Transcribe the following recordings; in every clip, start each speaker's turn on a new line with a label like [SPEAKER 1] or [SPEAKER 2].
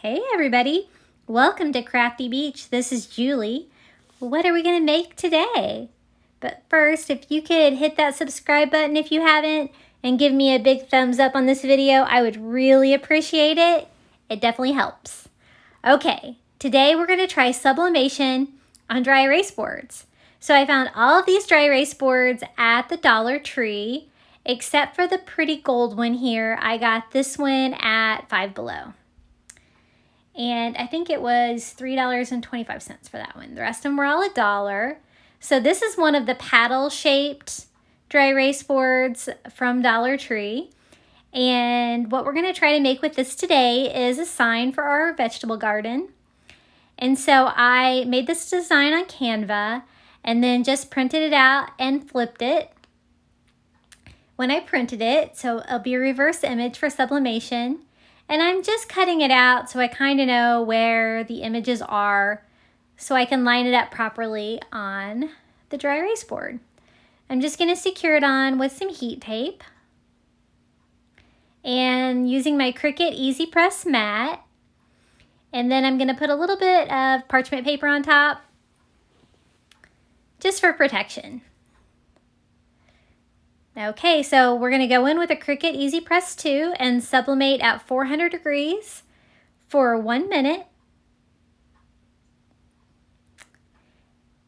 [SPEAKER 1] Hey everybody, welcome to Crafty Beach. This is Julie. What are we going to make today? But first, if you could hit that subscribe button if you haven't and give me a big thumbs up on this video, I would really appreciate it. It definitely helps. Okay, today we're going to try sublimation on dry erase boards. So I found all of these dry erase boards at the Dollar Tree, except for the pretty gold one here. I got this one at Five Below. And I think it was $3.25 for that one. The rest of them were all $1. So this is one of the paddle-shaped dry erase boards from Dollar Tree. And what we're going to try to make with this today is a sign for our vegetable garden. And so I made this design on Canva and then just printed it out and flipped it when I printed it. So it'll be a reverse image for sublimation. And I'm just cutting it out so I kind of know where the images are so I can line it up properly on the dry erase board. I'm just going to secure it on with some heat tape. And using my Cricut Easy Press mat. And then I'm going to put a little bit of parchment paper on top just for protection. Okay, so we're going to go in with a Cricut Easy Press 2 and sublimate at 400 degrees for 1 minute.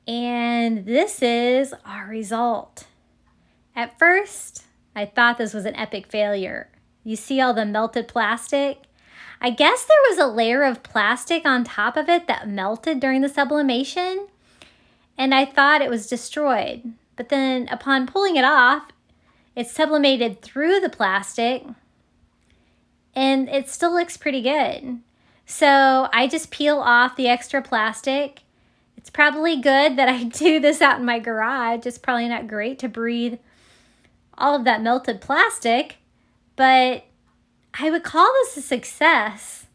[SPEAKER 1] And this is our result. At first, I thought this was an epic failure. You see all the melted plastic? I guess there was a layer of plastic on top of it that melted during the sublimation, and I thought it was destroyed. But then upon pulling it off, it sublimated through the plastic and it still looks pretty good. So I just peel off the extra plastic. It's probably good that I do this out in my garage. It's probably not great to breathe all of that melted plastic, but I would call this a success.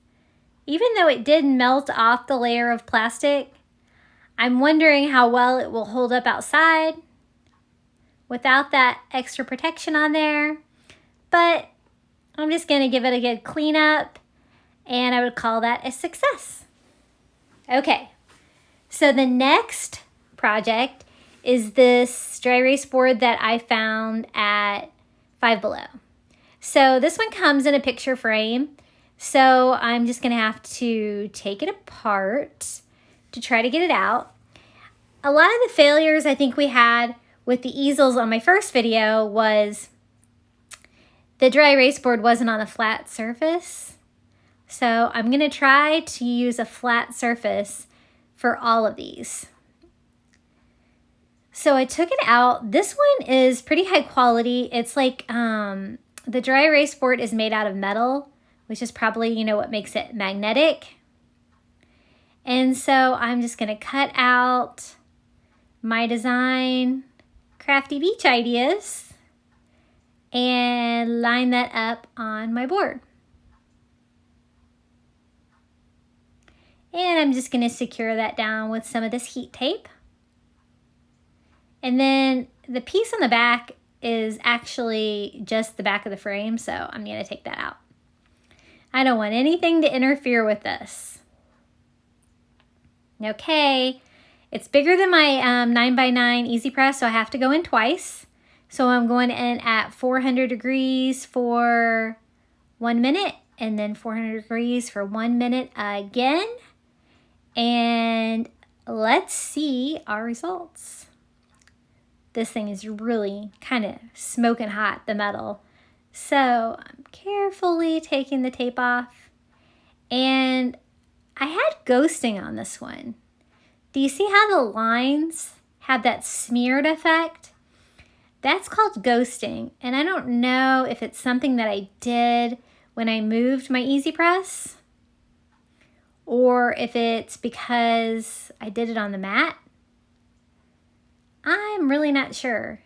[SPEAKER 1] Even though it did melt off the layer of plastic, I'm wondering how well it will hold up outside without that extra protection on there. But I'm just going to give it a good cleanup, and I would call that a success. Okay, so the next project is this dry erase board that I found at Five Below. So this one comes in a picture frame, so I'm just going to have to take it apart to try to get it out. A lot of the failures I think we had with the easels on my first video was the dry erase board wasn't on a flat surface. So I'm going to try to use a flat surface for all of these. So I took it out. This one is pretty high quality. It's like the dry erase board is made out of metal, which is probably, you know, what makes it magnetic. And so I'm just going to cut out my design, Crafty Beach ideas, and line that up on my board. And I'm just going to secure that down with some of this heat tape. And then the piece on the back is actually just the back of the frame, so I'm going to take that out. I don't want anything to interfere with this. Okay. It's bigger than my 9x9 Easy Press, so I have to go in twice. So I'm going in at 400 degrees for 1 minute, and then 400 degrees for 1 minute again. And let's see our results. This thing is really kind of smoking hot, the metal. So I'm carefully taking the tape off. And I had ghosting on this one. Do you see how the lines have that smeared effect? That's called ghosting, and I don't know if it's something that I did when I moved my Easy Press or if it's because I did it on the mat. I'm really not sure.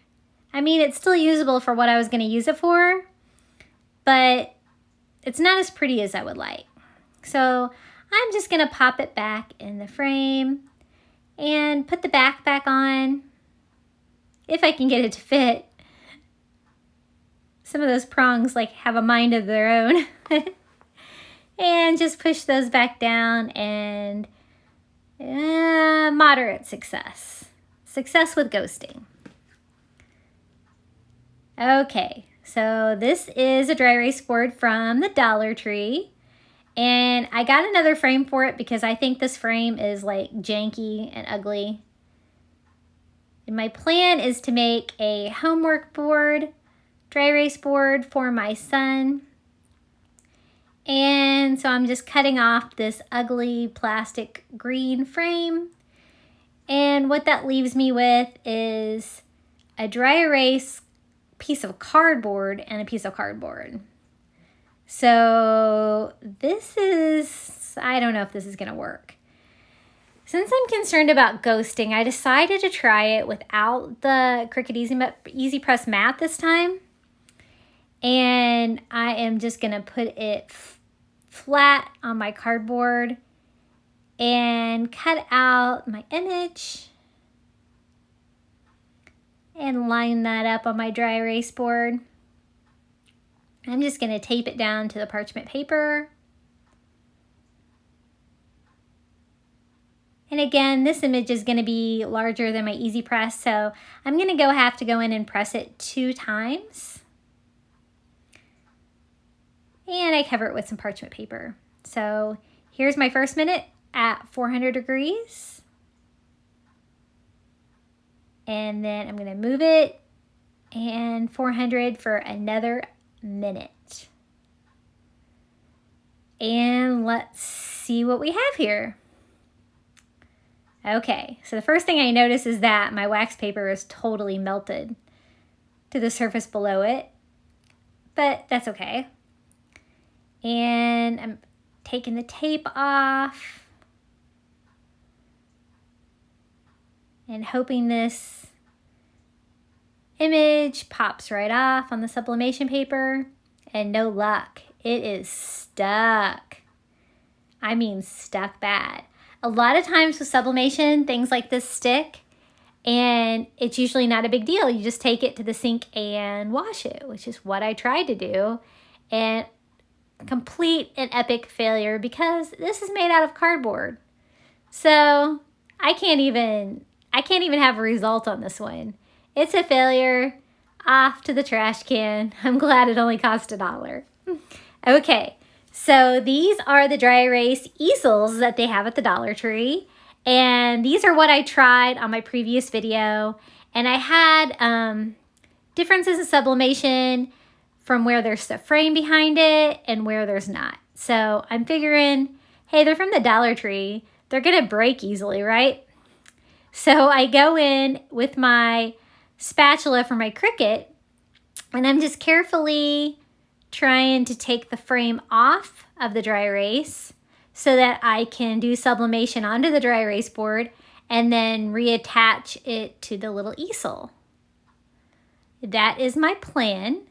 [SPEAKER 1] I mean, it's still usable for what I was going to use it for, but it's not as pretty as I would like. So I'm just going to pop it back in the frame and put the back on, if I can get it to fit. Some of those prongs like have a mind of their own. And just push those back down, and moderate success. Success with ghosting. Okay, so this is a dry erase board from the Dollar Tree. And I got another frame for it because I think this frame is like janky and ugly. And my plan is to make a homework board, dry erase board for my son. And so I'm just cutting off this ugly plastic green frame. And what that leaves me with is a dry erase piece of cardboard and a piece of cardboard. So this is, I don't know if this is gonna work. Since I'm concerned about ghosting, I decided to try it without the Cricut Easy Press mat this time. And I am just gonna put it flat on my cardboard and cut out my image and line that up on my dry erase board. I'm just gonna tape it down to the parchment paper. And again, this image is gonna be larger than my Easy Press, so I'm gonna have to go in and press it 2 times. And I cover it with some parchment paper. So here's my first minute at 400 degrees. And then I'm gonna move it and 400 for another minute. And let's see what we have here. Okay, so the first thing I notice is that my wax paper is totally melted to the surface below it, but that's okay. And I'm taking the tape off and hoping this image pops right off on the sublimation paper, and no luck, it is stuck. I mean stuck bad. A lot of times with sublimation, things like this stick, and it's usually not a big deal. You just take it to the sink and wash it, which is what I tried to do, and complete an epic failure because this is made out of cardboard. So I can't even have a result on this one. It's a failure. Off to the trash can. I'm glad it only cost $1. Okay, so these are the dry erase easels that they have at the Dollar Tree. And these are what I tried on my previous video. And I had differences of sublimation from where there's a frame behind it and where there's not. So I'm figuring, hey, they're from the Dollar Tree. They're gonna break easily, right? So I go in with my spatula for my Cricut, and I'm just carefully trying to take the frame off of the dry erase so that I can do sublimation onto the dry erase board and then reattach it to the little easel. That is my plan.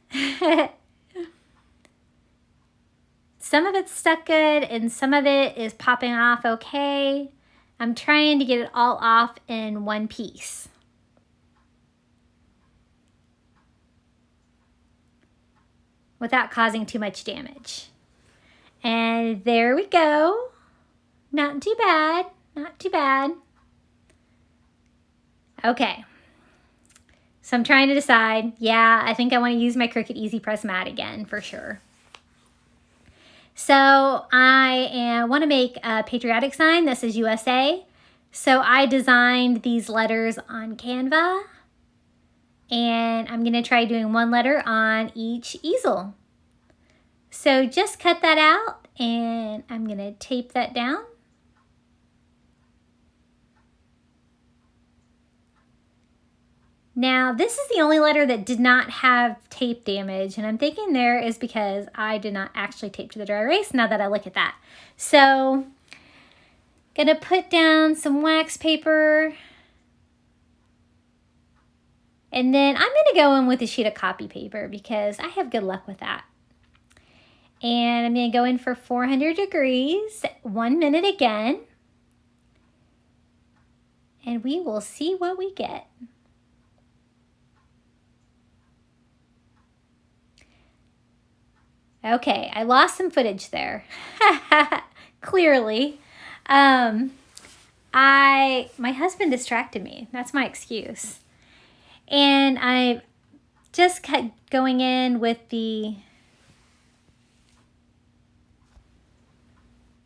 [SPEAKER 1] Some of it's stuck good and some of it is popping off okay. I'm trying to get it all off in one piece. Without causing too much damage. And there we go. Not too bad, not too bad. Okay. So I'm trying to decide, yeah, I think I want to use my Cricut Easy Press mat again for sure. So I want to make a patriotic sign that says USA. So I designed these letters on Canva. And I'm going to try doing one letter on each easel. So just cut that out and I'm going to tape that down. Now this is the only letter that did not have tape damage, and I'm thinking there is because I did not actually tape to the dry erase now that I look at that. So gonna put down some wax paper. And then I'm going to go in with a sheet of copy paper because I have good luck with that. And I'm going to go in for 400 degrees, 1 minute again. And we will see what we get. Okay, I lost some footage there. Clearly. My husband distracted me. That's my excuse. And I just kept going in with the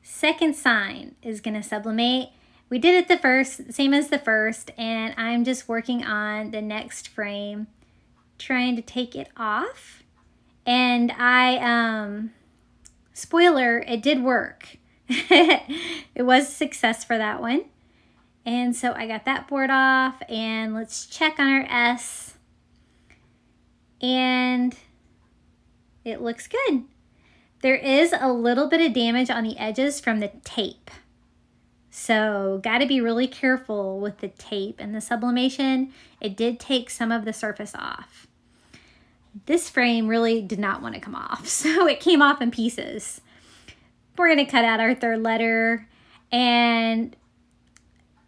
[SPEAKER 1] second sign is going to sublimate. We did it the first, same as the first, and I'm just working on the next frame, trying to take it off. And spoiler, it did work. It was a success for that one. And so I got that board off, and let's check on our S. And it looks good. There is a little bit of damage on the edges from the tape. So got to be really careful with the tape and the sublimation. It did take some of the surface off. This frame really did not want to come off, so it came off in pieces. We're going to cut out our third letter, and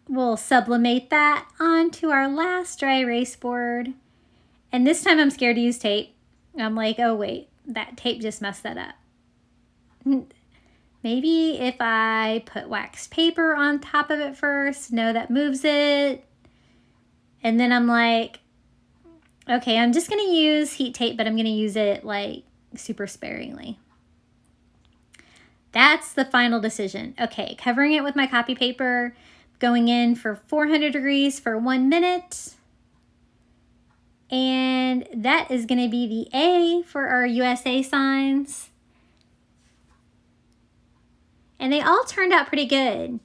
[SPEAKER 1] we'll sublimate that onto our last dry erase board. And this time I'm scared to use tape. I'm like, oh wait, that tape just messed that up. Maybe if I put wax paper on top of it first, no, that moves it. And then I'm like, okay, I'm just gonna use heat tape, but I'm gonna use it like super sparingly. That's the final decision. Okay, covering it with my copy paper, going in for 400 degrees for 1 minute. And that is gonna be the A for our USA signs. And they all turned out pretty good.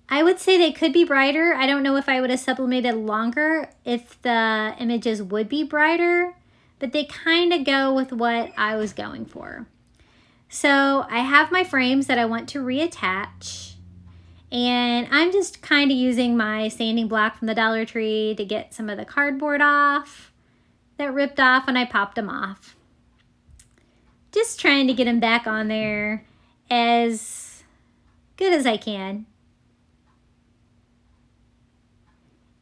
[SPEAKER 1] I would say they could be brighter. I don't know if I would have sublimated longer if the images would be brighter, but they kind of go with what I was going for. So I have my frames that I want to reattach, and I'm just kind of using my sanding block from the Dollar Tree to get some of the cardboard off that ripped off when I popped them off. Just trying to get them back on there as good as I can.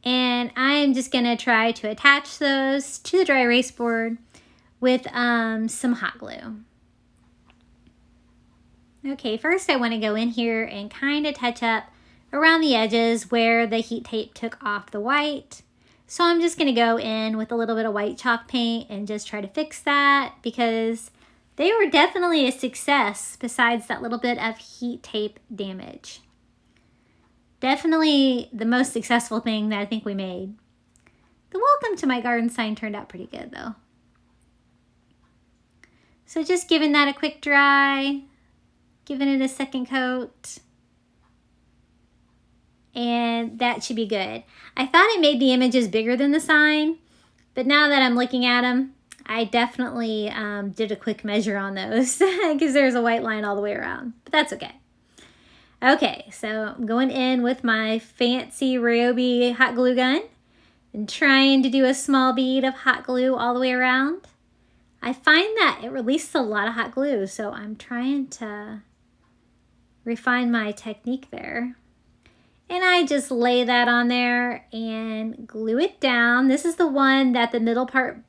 [SPEAKER 1] And I'm just gonna try to attach those to the dry erase board with some hot glue. Okay, first I want to go in here and kind of touch up around the edges where the heat tape took off the white. So I'm just gonna go in with a little bit of white chalk paint and just try to fix that, because they were definitely a success besides that little bit of heat tape damage. Definitely the most successful thing that I think we made. The welcome to my garden sign turned out pretty good though. So just giving that a quick dry, giving it a second coat, and that should be good. I thought I made the images bigger than the sign, but now that I'm looking at them, I definitely did a quick measure on those because there's a white line all the way around, but that's okay. Okay, so I'm going in with my fancy Ryobi hot glue gun and trying to do a small bead of hot glue all the way around. I find that it releases a lot of hot glue, so I'm trying to refine my technique there. And I just lay that on there and glue it down. This is the one that the middle part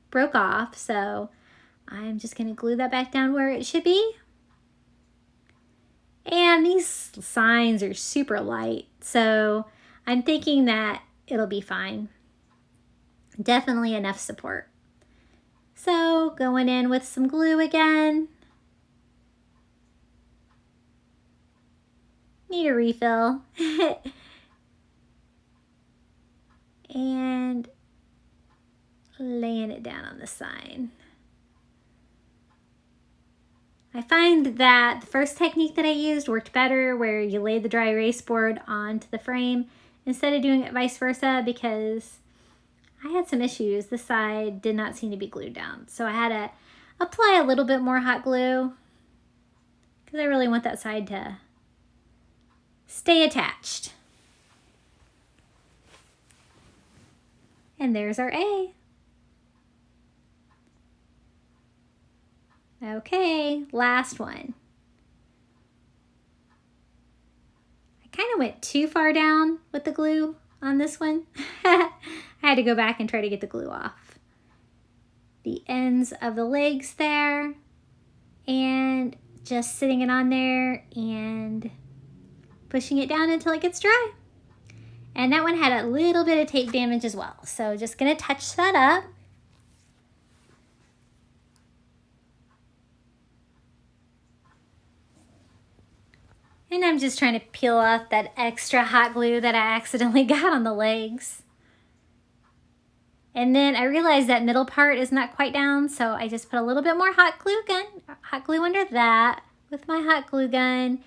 [SPEAKER 1] broke off, so I'm just gonna glue that back down where it should be. And these signs are super light, so I'm thinking that it'll be fine. Definitely enough support. So going in with some glue again. Need a refill. And laying it down on the sign. I find that the first technique that I used worked better, where you lay the dry erase board onto the frame instead of doing it vice versa, because I had some issues. This side did not seem to be glued down. So I had to apply a little bit more hot glue because I really want that side to stay attached. And there's our A. Okay, last one. I kind of went too far down with the glue on this one. I had to go back and try to get the glue off. The ends of the legs there. and just sitting it on there and pushing it down until it gets dry. And that one had a little bit of tape damage as well. So just gonna touch that up. And I'm just trying to peel off that extra hot glue that I accidentally got on the legs. And then I realized that middle part is not quite down, so I just put a little bit more hot glue under that with my hot glue gun.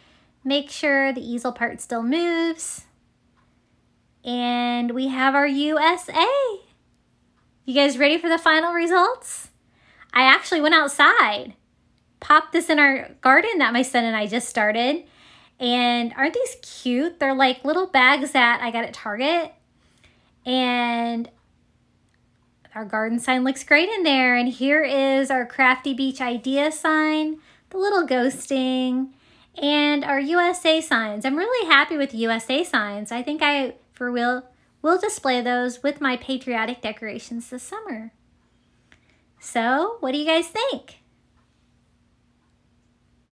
[SPEAKER 1] Make sure the easel part still moves. And we have our USA. You guys ready for the final results? I actually went outside, popped this in our garden that my son and I just started. And aren't these cute? They're like little bags that I got at Target. And our garden sign looks great in there. And here is our Crafty Beach Idea sign, the little ghosting, and our USA signs. I'm really happy with USA signs. I think I, for real, will display those with my patriotic decorations this summer. So, what do you guys think?